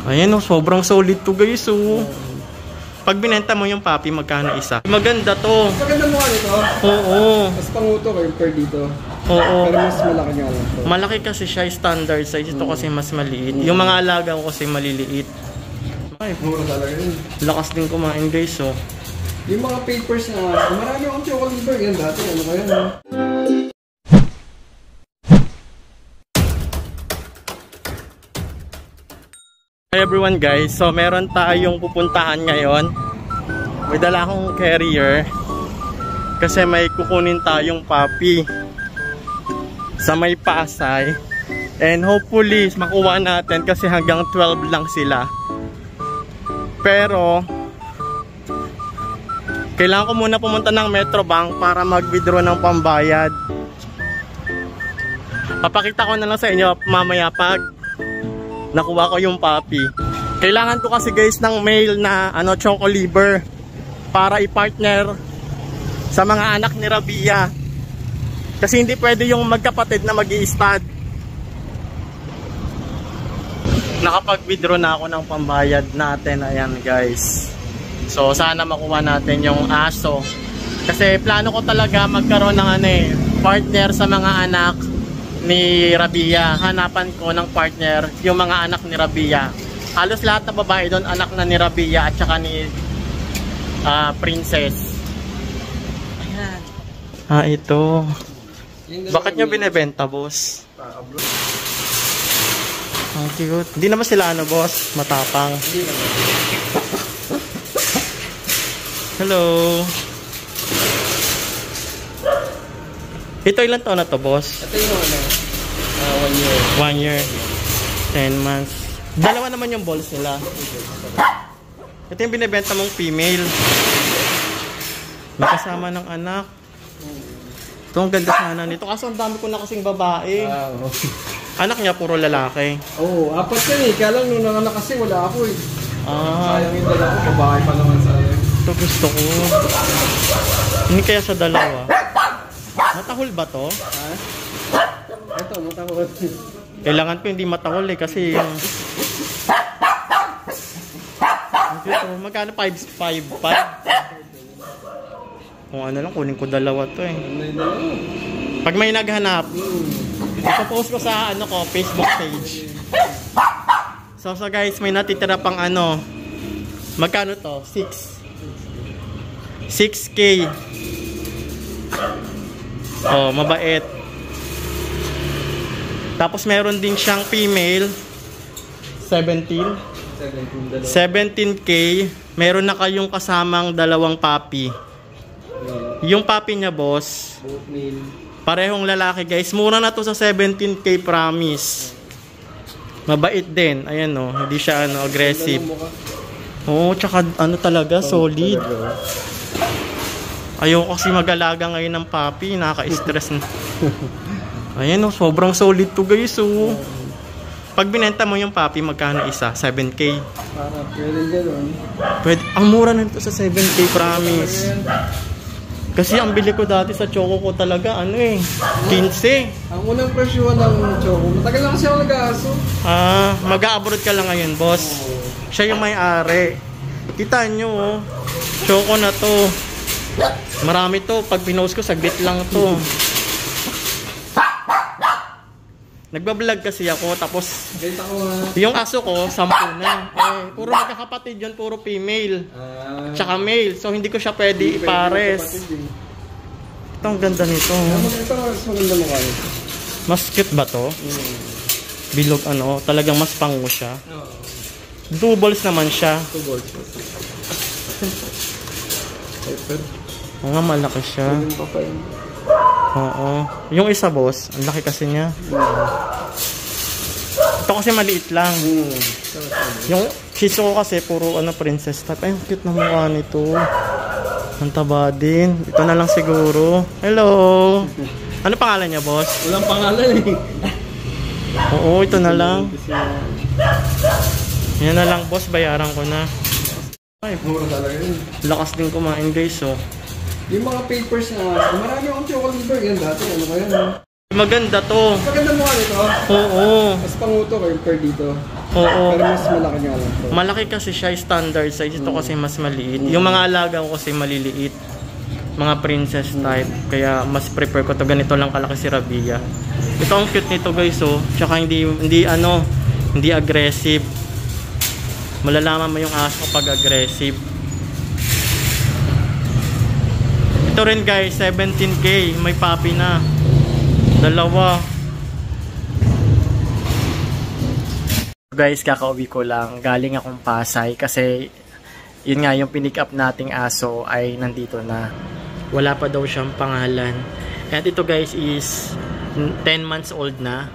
Ayan oh, sobrang solid to guys oh. Pag binenta mo yung puppy, magkano isa? Maganda to. Maganda mukha nito? Oo. Mas panguto kayo per dito. Oo. Pero mas malaki nga lang to. Malaki kasi siya, standard size. Ito kasi mas maliit. Yung mga alaga ko kasi maliliit. Ay, mura talaga yun. Lakas din kumain guys oh. Yung mga papers na, marami akong chocolate liver yan dati. Ano kaya no? Hi everyone guys, so meron tayong pupuntahan ngayon. May dala akong carrier kasi may kukunin tayong puppy sa may Pasay, and hopefully makuha natin kasi hanggang 12 lang sila. Pero kailangan ko muna pumunta ng Metrobank para mag-withdraw ng pambayad. Papakita ko na lang sa inyo mamaya pag nakuha ko yung puppy. Kailangan ko kasi guys ng male na choco liver para i-partner sa mga anak ni Rabia. Kasi hindi pwede yung magkapatid na mag-i-stud. Nakapag-withdraw na ako ng pambayad natin. Ayan guys. So sana makuha natin yung aso. Kasi plano ko talaga magkaroon ng partner sa mga anak ni Rabia. Hanapan ko ng partner yung mga anak ni Rabia. Halos lahat ng babae doon anak na ni Rabia at saka ni Princess. Ayan. Ito. Bakit nyo binibenta, boss? Ang cute. Hindi naman sila boss? Matapang. Hello. Ito ilan taon na to, boss? Ito yung 1 year. 10 months. Dalawa naman yung balls nila. Ito yung binibenta mong female. May kasama ng anak. Ito ang ganda sana nito. Kaso ang dami ko na kasing babae. Anak niya puro lalaki. Oo, apat yan eh. Kaya lang nung nanganak kasi wala ako eh. Sayang yung dalawa. Babae pa naman sa ito gusto ko. Hindi kaya sa dalawa. Matahol ba to? Ha? Ito, matahol. Kailangan ko hindi matahol kasi yung... Magkano? 5? Kung ano lang, kunin ko dalawa to eh. Pag may naghanap, ipopost ko sa Facebook page. So guys, may natitira pang magkano to? 6K. Oh, mabait. Tapos meron din siyang female 17K. Meron na kayong kasamang dalawang puppy. Yung puppy niya, boss, parehong lalaki guys. Mura na to sa 17K, promise. Mabait din. Ayan hindi siya aggressive. Oh, tsaka talaga solid. Ayoko kasi mag-alaga ngayon ng puppy, nakaka-stress na. Ayan sobrang solid to guys Pag binenta mo yung puppy, magkano isa? 7K. Para pwede gano'n. Pwede. Ang mura na ito sa 7K, promise. Kasi ang bili ko dati sa choco ko talaga 15. Ang unang presyo ng choco, matagal lang kasi ako nag-aaso. Mag-a-abroad ka lang ngayon, boss. Siya yung may-ari. Kita nyo choco na to. Marami to. Pag pinost ko, saglit lang to. Nagbablog kasi ako. Tapos yung aso ko 10 na. Puro magkakapatid yun. Puro female. Tsaka male. So hindi ko siya pwede ipares. Ito ang ganda nito. Mas cute ba to? Bilog talagang mas pango siya. 2 balls naman siya. 2 balls. Nga malaki siya. Oo. Yung isa, boss, ang laki kasi niya. Ito kasi maliit lang. Yung Shih Tzu ko kasi puro princess type. Ay, cute na mukha nito. Ang taba din. Ito na lang siguro. Hello. Ano pangalan niya, boss? Walang pangalan eh. Oo, ito na lang. Yan na lang, boss. Bayaran ko na. Ay, mura talaga yun. Lakas din kumain guys Yung mga papers na, marami akong chocolate liver yan dati. Ano kaya Maganda to. Maganda mukha nito? Oo. Mas panguto kayo per dito. Oo. Pero mas malaki nga lang to. Malaki kasi siya, standard size. Ito kasi mas maliit. Yung mga alaga ko kasi maliliit. Mga princess type. Kaya mas prefer ko to. Ganito lang kalaki si Rabia. Ito ang cute nito guys, oh. Tsaka hindi aggressive. Malalaman mo yung aso pag aggressive. Ito rin guys, 17K. May puppy na. Dalawa. Guys, kakauwi ko lang. Galing akong Pasay kasi yun nga, yung pinick up nating aso ay nandito na. Wala pa daw siyang pangalan. At ito guys is 10 months old na.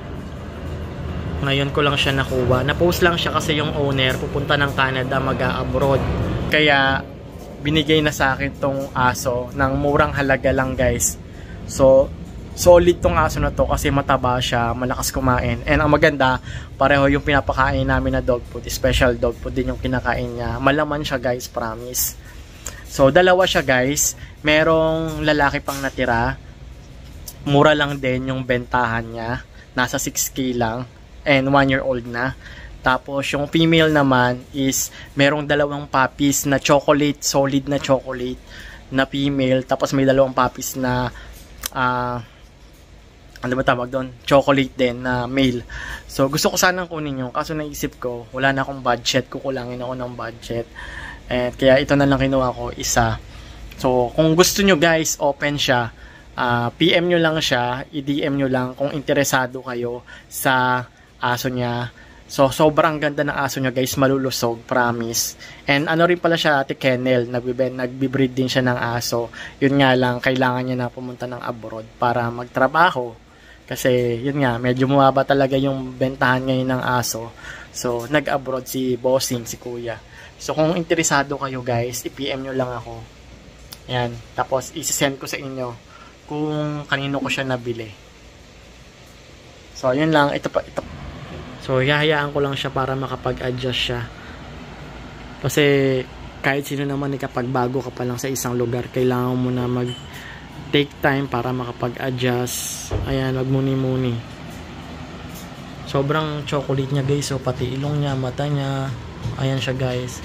Ngayon ko lang siya nakuha. Na-post lang siya kasi yung owner pupunta ng Canada, mag-a-abroad. Kaya binigay na sa akin tong aso ng murang halaga lang guys. So solid tong aso na to kasi mataba siya, malakas kumain. And ang maganda, pareho yung pinapakain namin na dog food, special dog food din yung kinakain niya. Malaman siya guys, promise. So dalawa siya guys. Merong lalaki pang natira. Mura lang din yung bentahan niya. Nasa 6K lang. And 1-year-old na. Tapos yung female naman is merong dalawang puppies na chocolate, solid na chocolate na female. Tapos may dalawang puppies na ano ba tawag doon? Chocolate din na male. So gusto ko sanang kunin yung, kaso naisip ko wala na akong budget, kukulangin ako ng budget. And kaya ito na lang kinuha ko, isa. So kung gusto nyo guys, open siya. PM nyo lang siya, i-DM nyo lang kung interesado kayo sa aso niya. So sobrang ganda ng aso niya guys, malulusog, promise. And ano rin pala siya, ate kennel, nagbi-breed din siya ng aso. Yun nga lang, kailangan niya na pumunta ng abroad para magtrabaho. Kasi yun nga, medyo mababa talaga yung bentahan ngayon ng aso. So nag-abroad si bossing, si kuya. So kung interesado kayo guys, i-PM nyo lang ako. Yan, tapos isi-send ko sa inyo kung kanino ko siya nabili. So yun lang, ito. So hahayaan ko lang siya para makapag-adjust siya. Kasi kahit sino naman kapag bago ka pa lang sa isang lugar, kailangan mo na take time para makapag-adjust. Ayan, magmuni-muni. Sobrang chocolate niya guys. So pati ilong niya, mata niya. Ayan siya guys.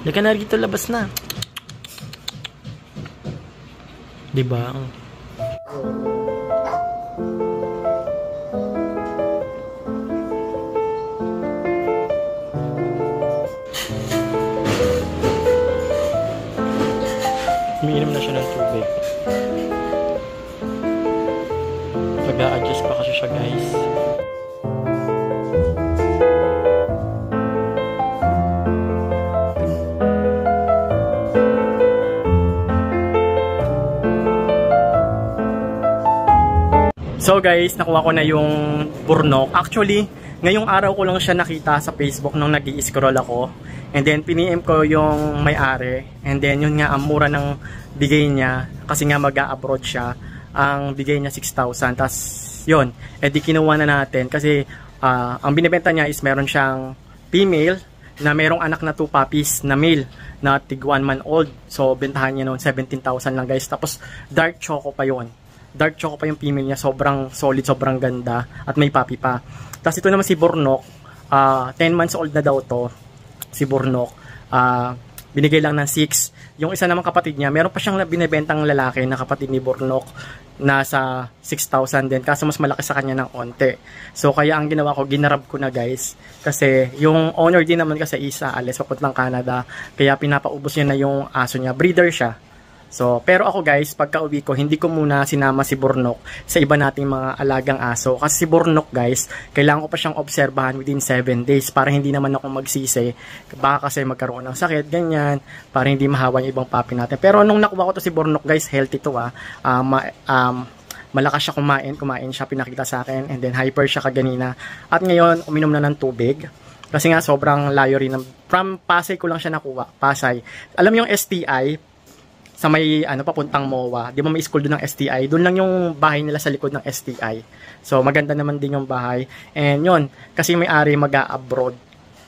Lika na rito, labas na. Diba? Umiinom na siya ng tubig. Mag-a-adjust pa kasi siya guys. So guys, nakuha ko na yung burnok. Actually, ngayong araw ko lang siya nakita sa Facebook nung nag-i-scroll ako. And then, piniem ko yung may-ari. And then, yun nga, ang mura ng bigay niya. Kasi nga mag-a-abroad siya. Ang bigay niya 6,000. Tapos, yun. Eh, di kinuha na natin. Kasi, ang binibenta niya is meron siyang female na merong anak na 2 puppies na male na tig 1 month old. So, bentahan niya noon 17,000 lang guys. Tapos, dark choco pa yun. Dark choco pa yung female niya. Sobrang solid, sobrang ganda. At may puppy pa. Tapos, ito naman si Burnok. 10 months old na daw to. Si Burnok, binigay lang ng 6. Yung isa naman kapatid niya, meron pa siyang binibentang lalaki na kapatid ni Burnok, nasa 6,000 din, kaso mas malaki sa kanya ng onte. So kaya ang ginawa ko, ginarab ko na guys, kasi yung owner din naman kasi isa alis papuntang Canada, kaya pinapaubos niya na yung aso niya, breeder siya. So, pero ako guys, pagka uwi ko, hindi ko muna sinama si Burnok sa iba nating mga alagang aso. Kasi si Burnok guys, kailangan ko pa siyang obserbahan within 7 days para hindi naman ako magsisi. Baka kasi magkaroon ng sakit, ganyan, para hindi mahawa yung ibang puppy natin. Pero nung nakuha ko to si Burnok guys, healthy to malakas siya kumain siya, pinakita sa akin. And then hyper siya kaganina. At ngayon, uminom na ng tubig. Kasi nga sobrang layo rin. From Pasay ko lang siya nakuha. Pasay. Alam mo yung STI, sa may papuntang MOA, di ba may school doon ng STI, doon lang yung bahay nila sa likod ng STI. So maganda naman din yung bahay. And yun, kasi may-ari mag-a-abroad.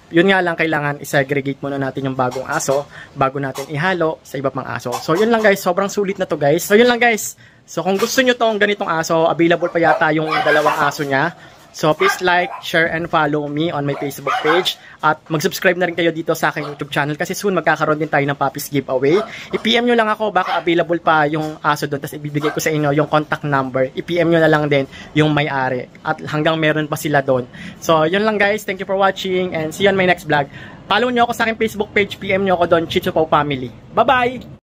Yun nga lang, kailangan i-segregate muna natin yung bagong aso bago natin ihalo sa iba pang aso. So yun lang guys, sobrang sulit na to guys. So yun lang guys. So kung gusto nyo tong ganitong aso, available pa yata yung dalawang aso niya. So please like, share, and follow me on my Facebook page. At mag-subscribe na rin kayo dito sa aking YouTube channel kasi soon magkakaroon din tayo ng puppies giveaway. I-PM nyo lang ako, baka available pa yung aso doon. Tapos ibibigay ko sa inyo yung contact number. I-PM nyo na lang din yung may-ari. At hanggang meron pa sila doon. So yun lang guys. Thank you for watching and see you on my next vlog. Follow nyo ako sa aking Facebook page. PM nyo ako doon, Chicho Pau Family. Bye-bye!